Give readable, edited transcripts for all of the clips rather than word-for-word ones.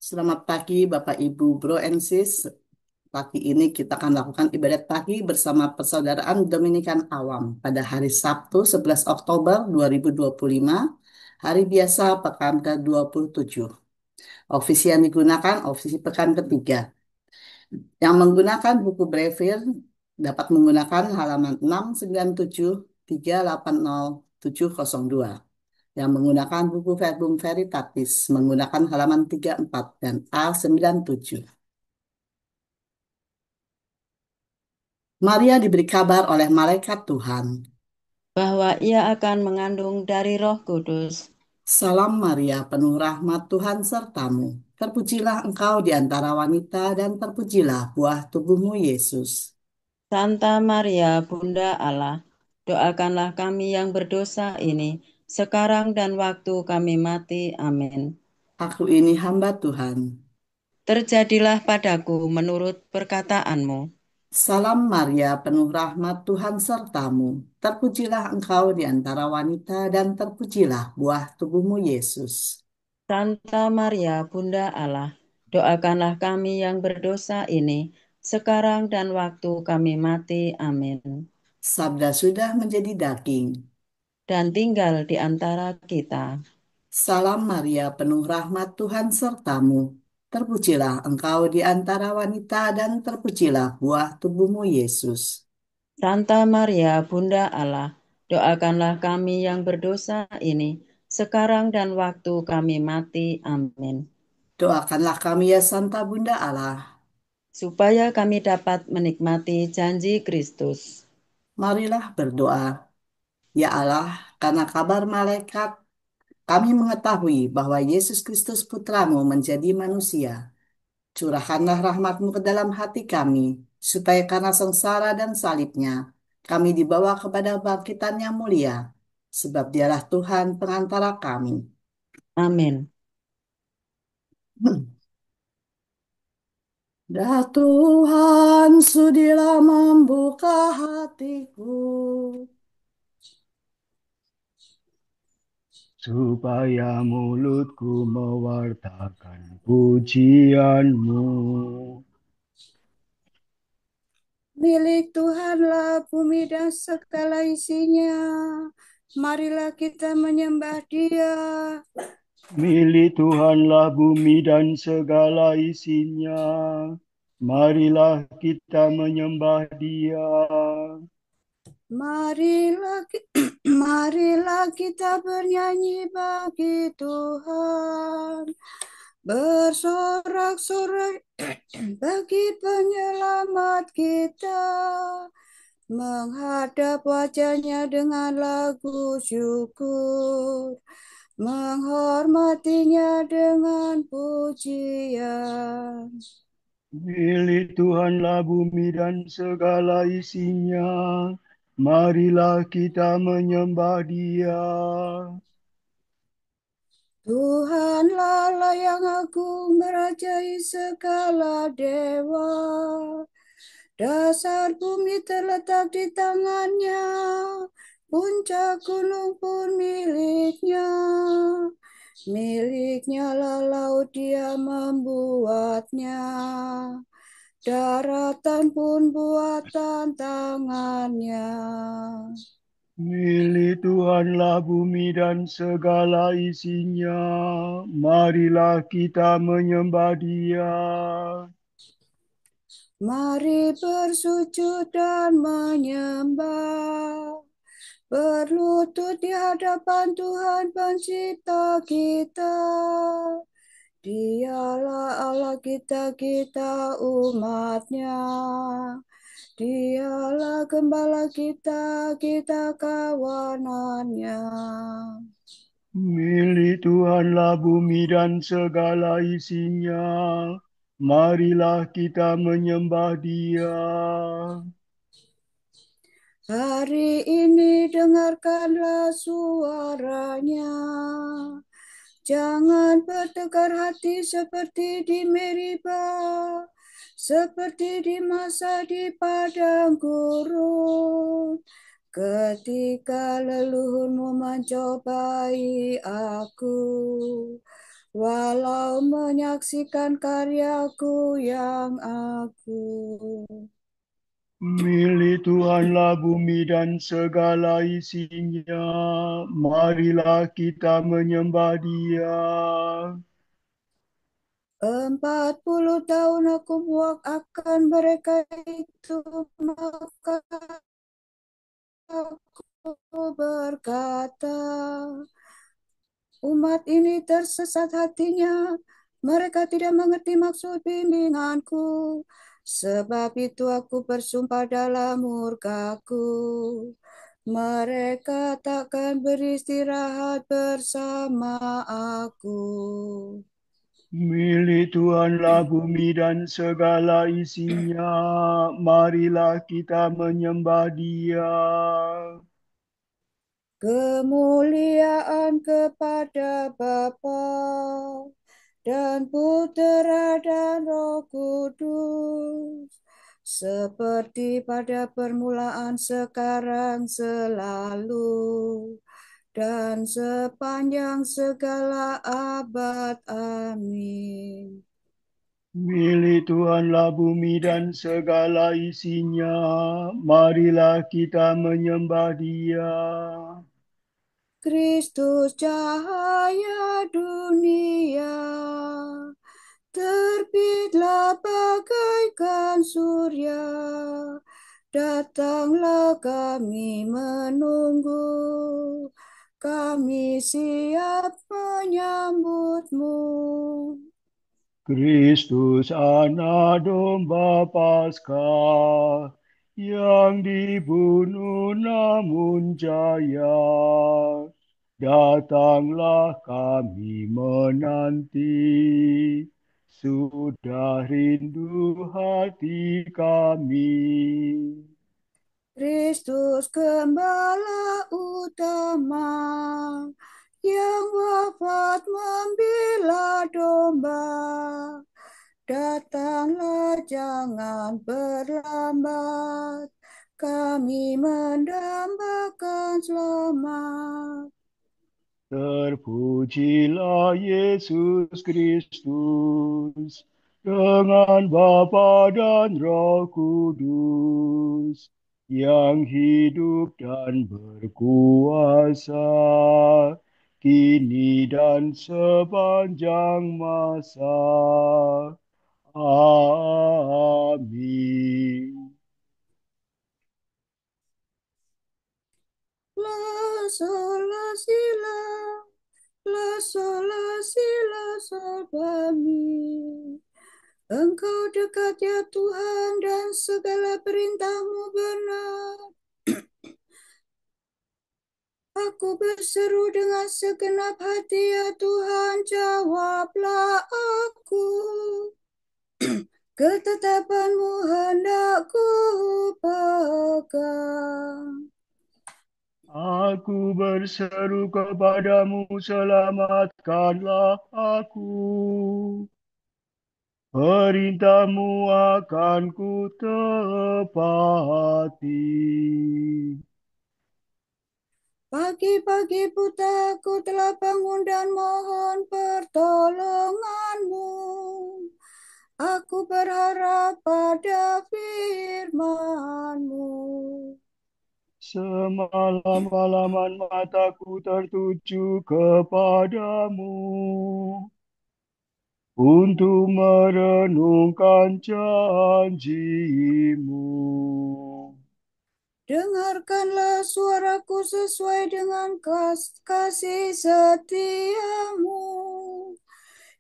Selamat pagi Bapak Ibu Bro and Sis. Pagi ini kita akan lakukan ibadat pagi bersama Persaudaraan Dominikan Awam pada hari Sabtu 11 Oktober 2025, hari biasa pekan ke-27. Ofisi yang digunakan ofisi pekan ketiga. Yang menggunakan buku Braille dapat menggunakan halaman 697 380 702. Yang menggunakan buku Verbum Veritatis menggunakan halaman 34 dan A97. Maria diberi kabar oleh malaikat Tuhan. Bahwa ia akan mengandung dari Roh Kudus. Salam Maria, penuh rahmat Tuhan sertamu. Terpujilah engkau di antara wanita dan terpujilah buah tubuhmu Yesus. Santa Maria, Bunda Allah, doakanlah kami yang berdosa ini, sekarang dan waktu kami mati. Amin. Aku ini hamba Tuhan. Terjadilah padaku menurut perkataanmu. Salam Maria, penuh rahmat Tuhan sertamu. Terpujilah engkau di antara wanita dan terpujilah buah tubuhmu Yesus. Santa Maria, Bunda Allah, doakanlah kami yang berdosa ini, sekarang dan waktu kami mati. Amin. Sabda sudah menjadi daging. Dan tinggal di antara kita. Salam Maria, penuh rahmat Tuhan sertamu. Terpujilah engkau di antara wanita dan terpujilah buah tubuhmu Yesus. Santa Maria, Bunda Allah, doakanlah kami yang berdosa ini, sekarang dan waktu kami mati. Amin. Doakanlah kami ya Santa Bunda Allah. Supaya kami dapat menikmati janji Kristus. Marilah berdoa. Ya Allah, karena kabar malaikat, kami mengetahui bahwa Yesus Kristus Putramu menjadi manusia. Curahkanlah rahmatmu ke dalam hati kami, supaya karena sengsara dan salibnya, kami dibawa kepada bangkitan yang mulia, sebab dialah Tuhan pengantara kami. Amin. Dah Tuhan sudilah membuka hatiku, supaya mulutku mewartakan pujianmu. Milik Tuhanlah bumi dan segala isinya. Marilah kita menyembah Dia. Milik Tuhanlah bumi dan segala isinya. Marilah kita menyembah Dia. Marilah kita bernyanyi bagi Tuhan. Bersorak-sorak bagi penyelamat kita. Menghadap wajahnya dengan lagu syukur. Menghormatinya dengan pujian. Milik Tuhanlah bumi dan segala isinya. Marilah kita menyembah Dia. Tuhanlah Allah yang agung merajai segala dewa. Dasar bumi terletak di tangannya, puncak gunung pun miliknya. Miliknya lah laut dia membuatnya, daratan pun buatan tangannya. Milik Tuhanlah bumi dan segala isinya. Marilah kita menyembah Dia. Mari bersujud dan menyembah, berlutut di hadapan Tuhan pencipta kita. Dialah Allah kita umatnya. Dialah gembala kita kawanannya. Milik Tuhanlah bumi dan segala isinya. Marilah kita menyembah Dia. Hari ini dengarkanlah suaranya. Jangan bertegar hati seperti di Meriba, seperti di masa di padang gurun. Ketika leluhurmu mencobai aku, walau menyaksikan karyaku yang agung. Milik Tuhanlah bumi dan segala isinya, marilah kita menyembah Dia. 40 tahun aku buat akan mereka itu, maka aku berkata, umat ini tersesat hatinya, mereka tidak mengerti maksud bimbinganku. Sebab itu aku bersumpah dalam murkaku, mereka takkan beristirahat bersama aku. Milik Tuhanlah bumi dan segala isinya, marilah kita menyembah Dia. Kemuliaan kepada Bapa dan Putera dan Roh Kudus, seperti pada permulaan, sekarang, selalu, dan sepanjang segala abad. Amin. Milik Tuhanlah bumi dan segala isinya, marilah kita menyembah Dia. Kristus cahaya dunia, terbitlah bagaikan surya, datanglah kami menunggu, kami siap menyambutmu. Kristus anak domba Paskah yang dibunuh namun jaya, datanglah kami menanti, sudah rindu hati kami. Kristus gembala utama yang wafat membela domba, datanglah jangan berlambat, kami mendambakan selamat. Terpujilah Yesus Kristus dengan Bapa dan Roh Kudus yang hidup dan berkuasa kini dan sepanjang masa. Amin. La sol la si la sol la si la sol fa mi. Engkau dekat ya Tuhan, dan segala perintah-Mu benar. Aku berseru dengan segenap hati, ya Tuhan, jawablah aku. Ketetapan-Mu hendak ku pegang. Aku berseru kepadamu, selamatkanlah aku. Perintahmu akan ku tepati. Pagi-pagi buta aku telah bangun dan mohon pertolongan-Mu. Aku berharap pada firman-Mu. Semalam-malaman mataku tertuju kepadamu untuk merenungkan janjimu. Dengarkanlah suaraku sesuai dengan kasih setiamu.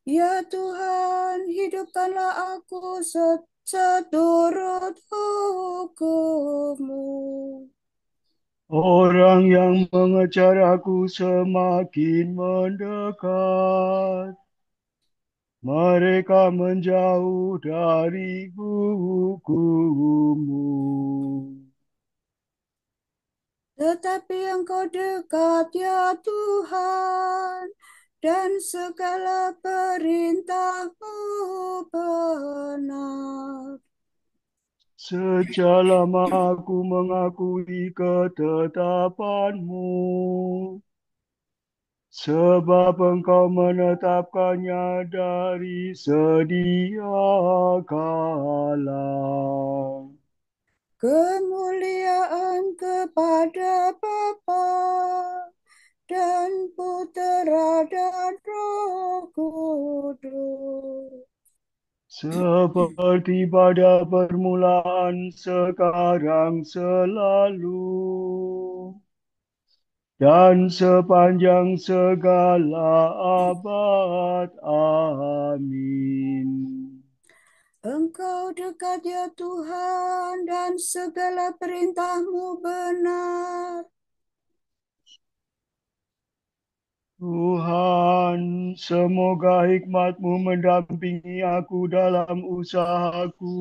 Ya Tuhan, hidupkanlah aku seturut hukum-Mu. Orang yang mengejar aku semakin mendekat. Mereka menjauh dari hukum-Mu. Tetapi Engkau dekat, ya Tuhan, dan segala perintah-Mu benar. Sejak lama aku mengakui ketetapan-Mu. sebab Engkau menetapkannya dari sedia kala. Kemuliaan kepada Bapa dan Putera dan Roh Kudus. Seperti pada permulaan, sekarang, selalu, dan sepanjang segala abad. Amin. Engkau dekat ya Tuhan, dan segala perintah-Mu benar. Tuhan, semoga hikmat-Mu mendampingi aku dalam usahaku.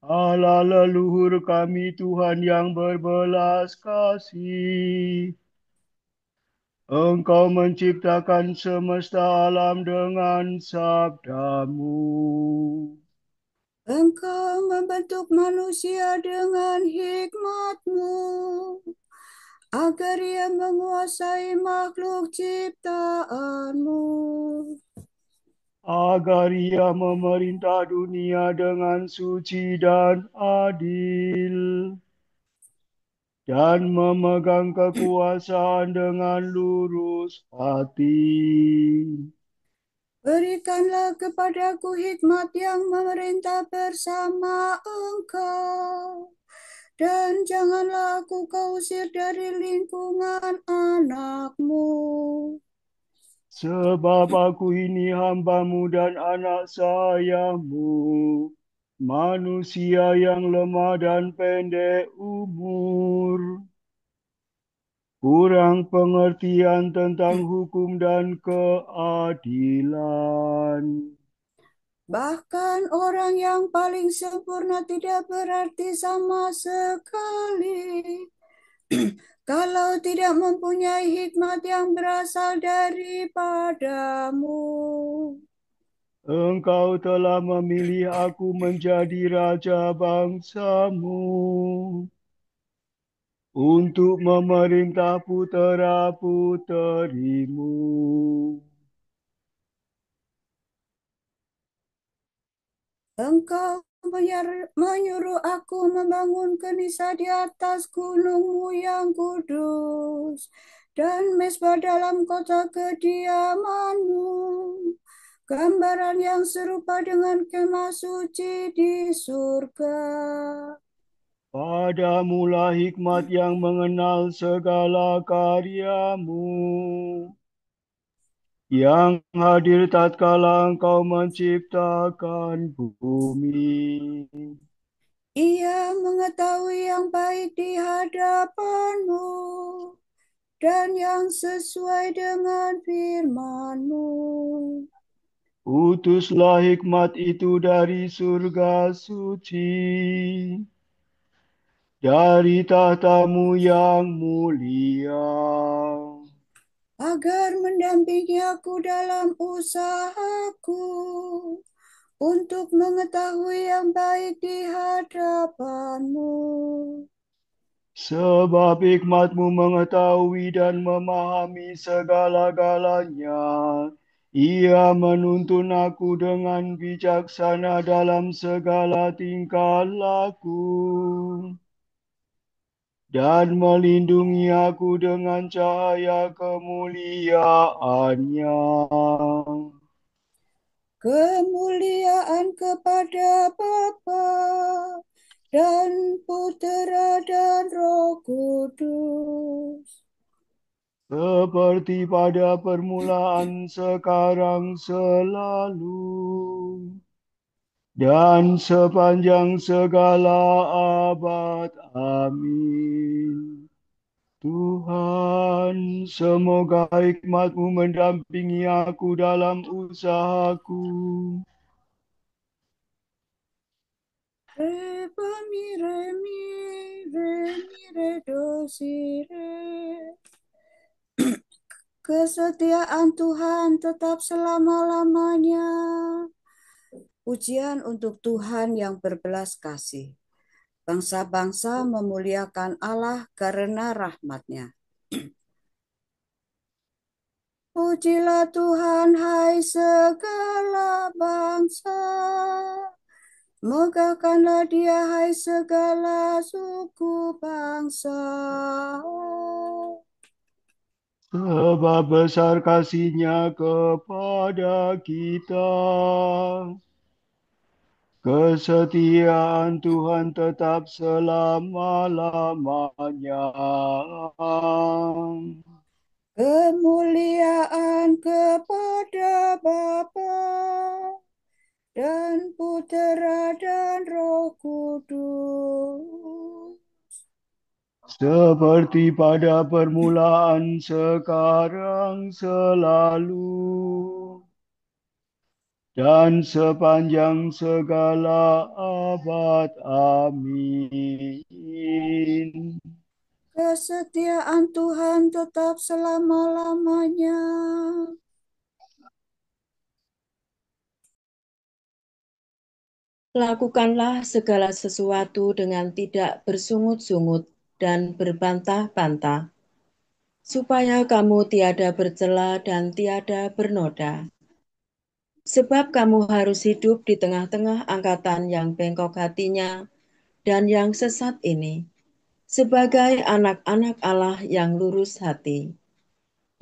Allah leluhur kami, Tuhan yang berbelas kasih. Engkau menciptakan semesta alam dengan sabdamu. Engkau membentuk manusia dengan hikmat-Mu, agar ia menguasai makhluk ciptaan-Mu. Agar ia memerintah dunia dengan suci dan adil, dan memegang kekuasaan dengan lurus hati. Berikanlah kepadaku hikmat yang memerintah bersama Engkau, dan janganlah aku kau usir dari lingkungan anak-Mu. Sebab aku ini hamba-Mu dan anak sayamu, manusia yang lemah dan pendek umur, kurang pengertian tentang hukum dan keadilan. Bahkan orang yang paling sempurna tidak berarti sama sekali kalau tidak mempunyai hikmat yang berasal daripadamu. Engkau telah memilih aku menjadi raja bangsa-Mu, untuk memerintah putera-puterimu. Engkau menyuruh aku membangun kanisa di atas gunungmu yang kudus, dan mezbah dalam kota kediamanmu, gambaran yang serupa dengan kemah suci di surga. Padamulah hikmat yang mengenal segala karyamu, yang hadir tatkala Engkau menciptakan bumi. Ia mengetahui yang baik di hadapanmu, dan yang sesuai dengan firman-Mu. Utuslah hikmat itu dari surga suci, dari tahtamu yang mulia, Agar mendampingi aku dalam usahaku, untuk mengetahui yang baik di hadapan-Mu. sebab hikmat-Mu mengetahui dan memahami segala-galanya. Ia menuntun aku dengan bijaksana dalam segala tingkah laku, dan melindungi aku dengan cahaya kemuliaannya. Kemuliaan kepada Bapa dan Putera dan Roh Kudus. Seperti pada permulaan, sekarang, selalu, dan sepanjang segala abad. Amin. Tuhan, semoga hikmat-Mu mendampingi aku dalam usahaku. Re, mi, re, mi, re, mi, re, do, si, re. Kesetiaan Tuhan tetap selama-lamanya. Pujian untuk Tuhan yang berbelas kasih. Bangsa-bangsa memuliakan Allah karena rahmat-Nya. Pujilah Tuhan, hai segala bangsa. Megahkanlah Dia, hai segala suku bangsa. Sebab besar kasih-Nya kepada kita. Kesetiaan Tuhan tetap selama-lamanya. Kemuliaan kepada Bapa dan Putera dan Roh Kudus. Seperti pada permulaan, sekarang, selalu, dan sepanjang segala abad. Amin. Kesetiaan Tuhan tetap selama-lamanya. Lakukanlah segala sesuatu dengan tidak bersungut-sungut dan berbantah-bantah, supaya kamu tiada bercela dan tiada bernoda. Sebab kamu harus hidup di tengah-tengah angkatan yang bengkok hatinya dan yang sesat ini, sebagai anak-anak Allah yang lurus hati.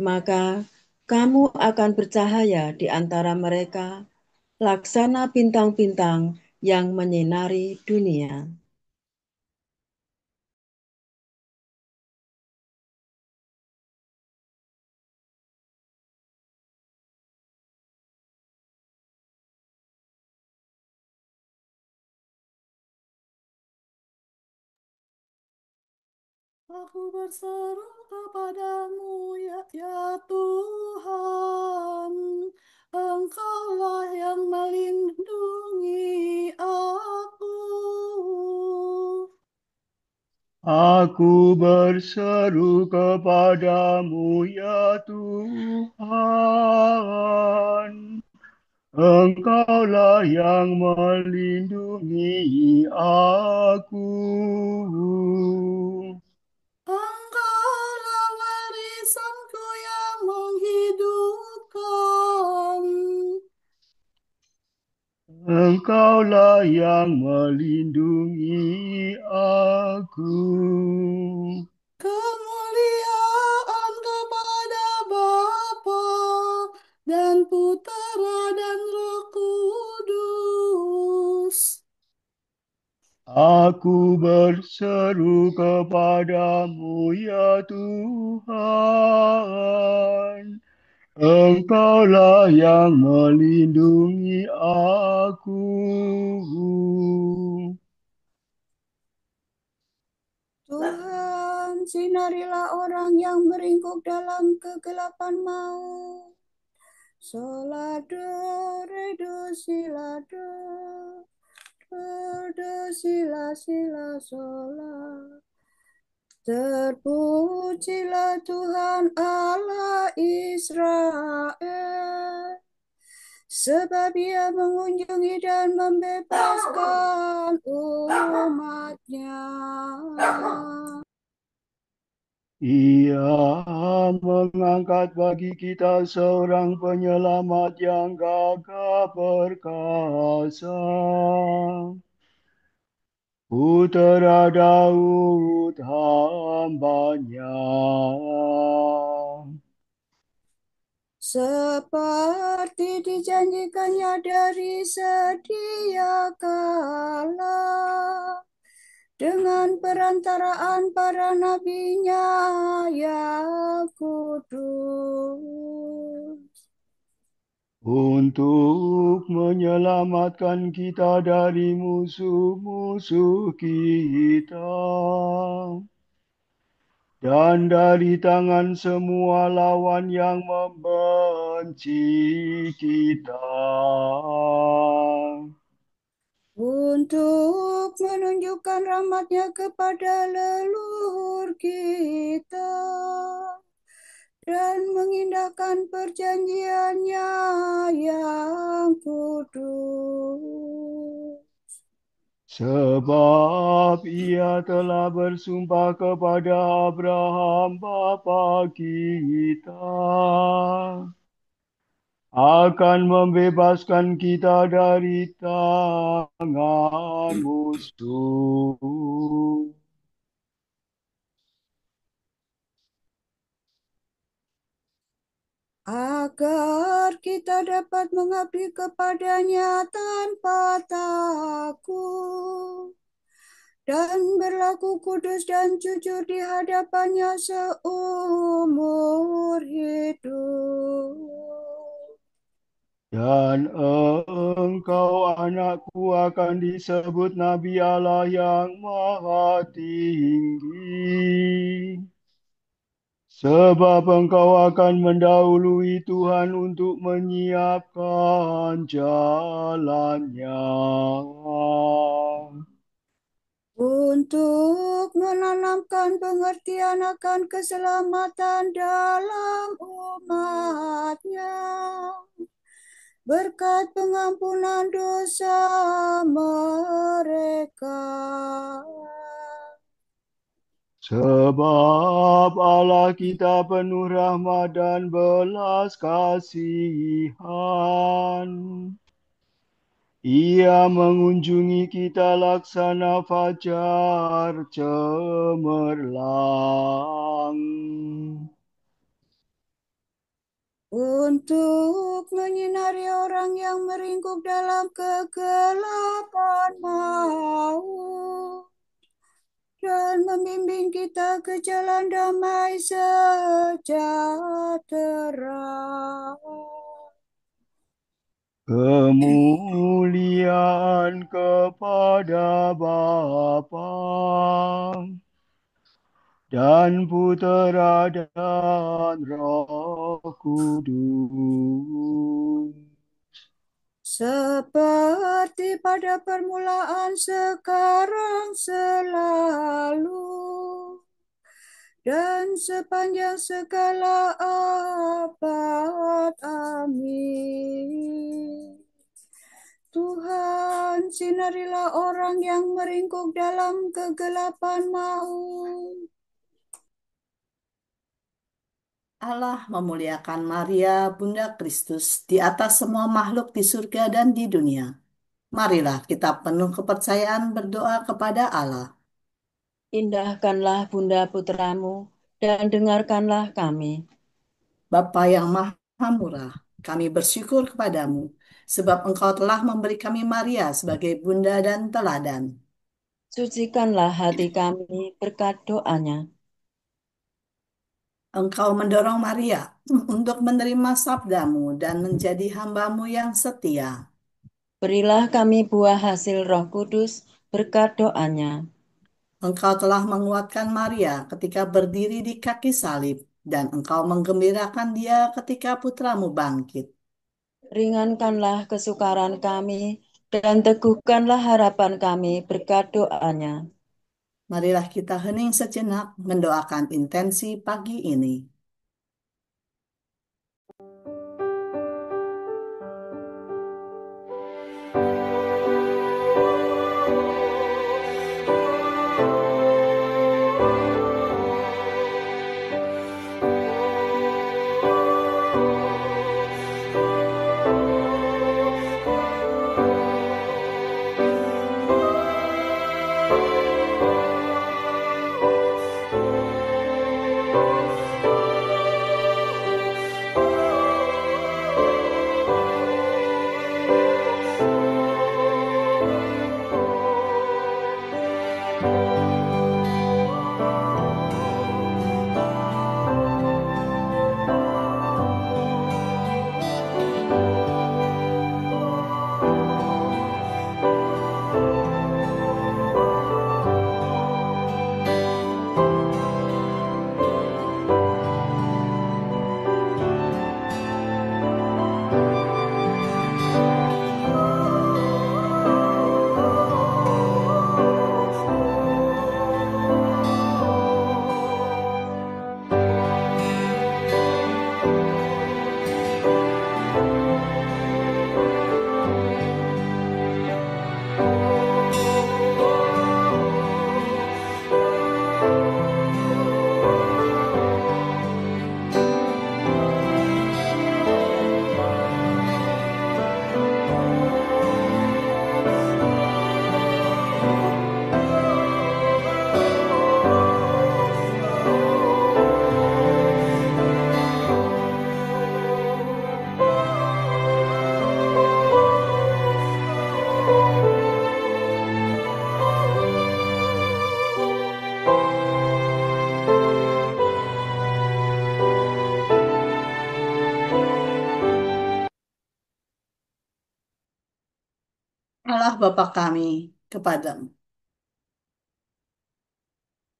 Maka kamu akan bercahaya di antara mereka, laksana bintang-bintang yang menyinari dunia. Aku berseru kepadamu, ya Tuhan. Engkaulah yang melindungi aku. Aku berseru kepadamu, ya Tuhan. Engkaulah yang melindungi aku. Engkaulah warisanku yang menghidupkan. Engkaulah yang melindungi aku. Kemuliaan kepada Bapa dan Putera dan Roh Kudus. Aku berseru kepadamu, ya Tuhan. Engkaulah yang melindungi aku. Tuhan, sinarilah orang yang meringkuk dalam kegelapan maut. Solado, redo, silado, redo, sila, sila, sola. Terpujilah Tuhan Allah Israel, sebab Ia mengunjungi dan membebaskan umat-Nya. Ia mengangkat bagi kita seorang penyelamat yang gagah perkasa. Putera Daud hambanya. Seperti dijanjikannya dari sedia kala, dengan perantaraan para nabinya yang kudus. Untuk menyelamatkan kita dari musuh-musuh kita dan dari tangan semua lawan yang membenci kita. Untuk menunjukkan rahmat-Nya kepada leluhur kita dan mengindahkan perjanjiannya yang kudus. Sebab ia telah bersumpah kepada Abraham bapa kita akan membebaskan kita dari tangan musuh. Agar kita dapat mengabdi kepadanya tanpa takut dan berlaku kudus dan jujur di hadapannya seumur hidup. Dan engkau anakku akan disebut Nabi Allah yang Maha Tinggi. Sebab engkau akan mendahului Tuhan untuk menyiapkan jalannya. Untuk menanamkan pengertian akan keselamatan dalam umatnya. Berkat pengampunan dosa mereka. Sebab Allah kita penuh rahmat dan belas kasihan. Ia mengunjungi kita laksana fajar cemerlang. Untuk menyinari orang yang meringkuk dalam kegelapan maut. Dan membimbing kita ke jalan damai sejahtera. Kemuliaan kepada Bapa dan Putera dan Roh Kudus. Seperti pada permulaan, sekarang, selalu, dan sepanjang segala abad. Amin. Tuhan, sinarilah orang yang meringkuk dalam kegelapan maut. Allah memuliakan Maria, Bunda Kristus, di atas semua makhluk di surga dan di dunia. Marilah kita penuh kepercayaan berdoa kepada Allah. Indahkanlah Bunda Putramu dan dengarkanlah kami. Bapa yang Maha Murah, kami bersyukur kepadamu, sebab Engkau telah memberi kami Maria sebagai bunda dan teladan. Sucikanlah hati kami berkat doanya. Engkau mendorong Maria untuk menerima sabdamu dan menjadi hambamu yang setia. Berilah kami buah hasil Roh Kudus berkat doanya. Engkau telah menguatkan Maria ketika berdiri di kaki salib, dan engkau menggembirakan dia ketika putramu bangkit. Ringankanlah kesukaran kami dan teguhkanlah harapan kami berkat doanya. Marilah kita hening sejenak mendoakan intensi pagi ini. Allah Bapa kami, kepadamu.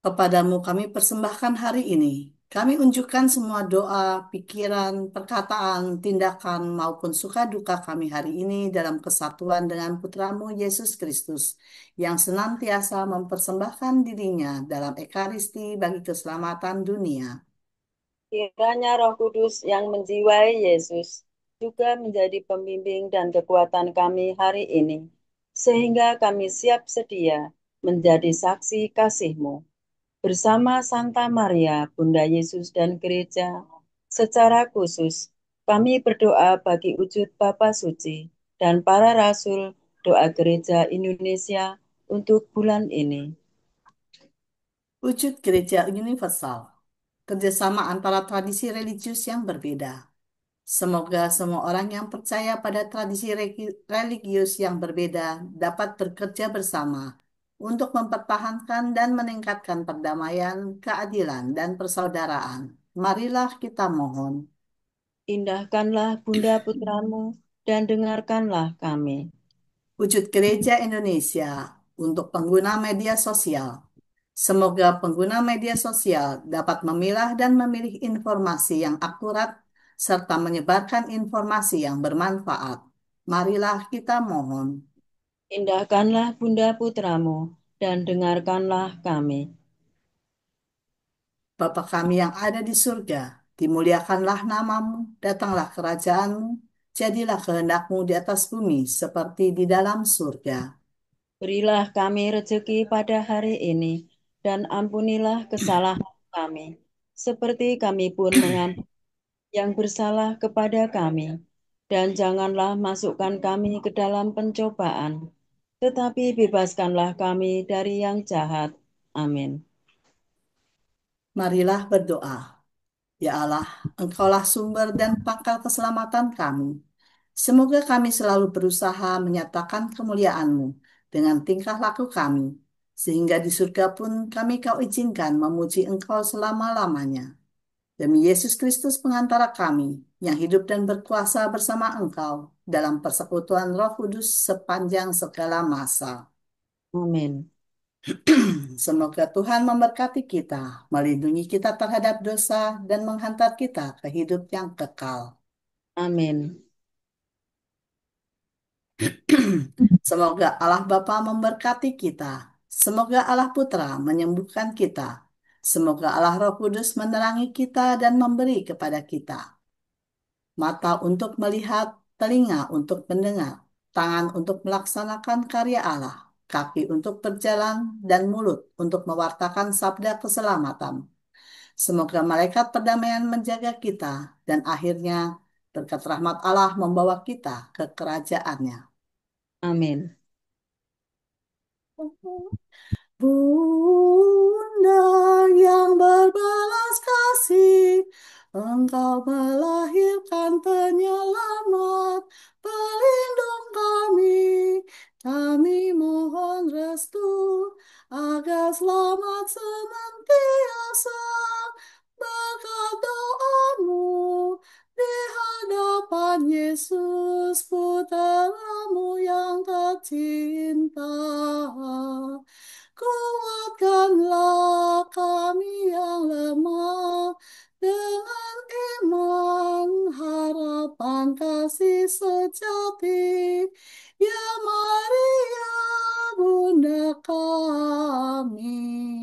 Kepadamu kami persembahkan hari ini. Kami unjukkan semua doa, pikiran, perkataan, tindakan, maupun suka duka kami hari ini dalam kesatuan dengan Putramu Yesus Kristus, yang senantiasa mempersembahkan dirinya dalam Ekaristi bagi keselamatan dunia. Kiranya Roh Kudus yang menjiwai Yesus juga menjadi pembimbing dan kekuatan kami hari ini, sehingga kami siap sedia menjadi saksi kasih-Mu. Bersama Santa Maria, Bunda Yesus dan Gereja, secara khusus kami berdoa bagi wujud Bapa Suci dan para Rasul doa Gereja Indonesia untuk bulan ini. Wujud gereja universal, kerjasama antara tradisi religius yang berbeda. Semoga semua orang yang percaya pada tradisi religius yang berbeda dapat bekerja bersama untuk mempertahankan dan meningkatkan perdamaian, keadilan, dan persaudaraan. Marilah kita mohon. Indahkanlah Bunda Putramu dan dengarkanlah kami. Wujud gereja Indonesia untuk pengguna media sosial. Semoga pengguna media sosial dapat memilah dan memilih informasi yang akurat serta menyebarkan informasi yang bermanfaat. Marilah kita mohon. Indahkanlah Bunda Putramu dan dengarkanlah kami. Bapa kami yang ada di surga, dimuliakanlah namamu, datanglah kerajaanmu, jadilah kehendakmu di atas bumi seperti di dalam surga. Berilah kami rezeki pada hari ini, dan ampunilah kesalahan kami, seperti kami pun mengampuni yang bersalah kepada kami. Dan janganlah masukkan kami ke dalam pencobaan, tetapi bebaskanlah kami dari yang jahat. Amin. Marilah berdoa. Ya Allah, Engkaulah sumber dan pangkal keselamatan kami. Semoga kami selalu berusaha menyatakan kemuliaan-Mu dengan tingkah laku kami, sehingga di surga pun kami Kau izinkan memuji Engkau selama-lamanya. Demi Yesus Kristus pengantara kami, yang hidup dan berkuasa bersama Engkau dalam persekutuan Roh Kudus sepanjang segala masa. Amin. Semoga Tuhan memberkati kita, melindungi kita terhadap dosa, dan menghantar kita ke hidup yang kekal. Amin. Semoga Allah Bapa memberkati kita. Semoga Allah Putra menyembuhkan kita. Semoga Allah Roh Kudus menerangi kita dan memberi kepada kita mata untuk melihat, telinga untuk mendengar, tangan untuk melaksanakan karya Allah, kaki untuk berjalan, dan mulut untuk mewartakan sabda keselamatan. Semoga malaikat perdamaian menjaga kita, dan akhirnya berkat rahmat Allah membawa kita ke kerajaannya. Amin. Bunda yang berbelas kasih, Engkau melahirkan penyelamat, pelindung kami. Kami mohon restu agar selamat senantiasa berkat doamu di hadapan Yesus Putramu yang tercinta. Kuatkanlah kami yang lemah dengan iman, harapan kasih sejati. Ya Maria, Bunda kami.